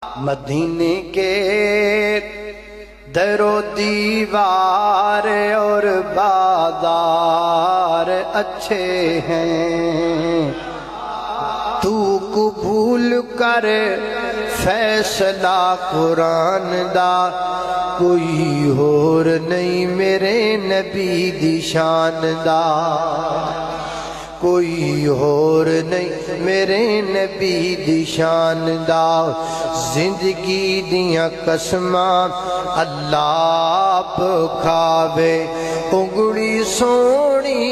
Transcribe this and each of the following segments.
مدینے کے در و دیوار اور بازار اچھے ہیں، تو قبول کر فیصلہ قرآن دا، کوئی اور نہیں میرے نبی دی شان دا، کوئی اور نہیں میرے نبی دی شان دا۔ زندگی دیاں قسماں اللہ پکھاوے، انگلی سونی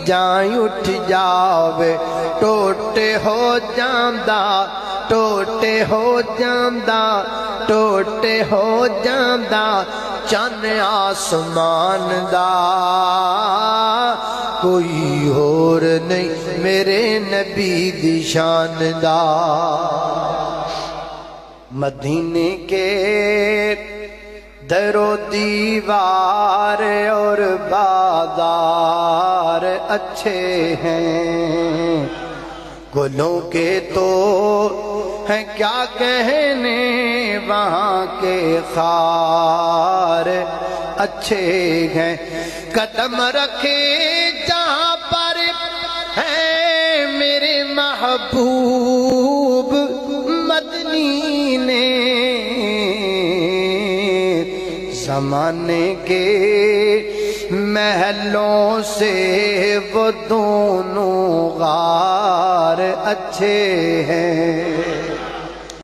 جائیں اٹھ جاوے، ٹوٹے ہو جاندا ٹوٹے ہو جاندا ٹوٹے ہو جاندا چن آسمان دا، کوئی اور نہیں میرے نبی دی شان دا۔ مدینے کے در و دیوار اور بازار اچھے ہیں، گلوں کے تو ہیں کیا کہنے، وہاں کے خار اچھے ہیں، قدم رکھے جہاں پر ہے میرے محبوب مدنی نے، زمانے کے محلوں سے وہ دونوں غار اچھے ہیں۔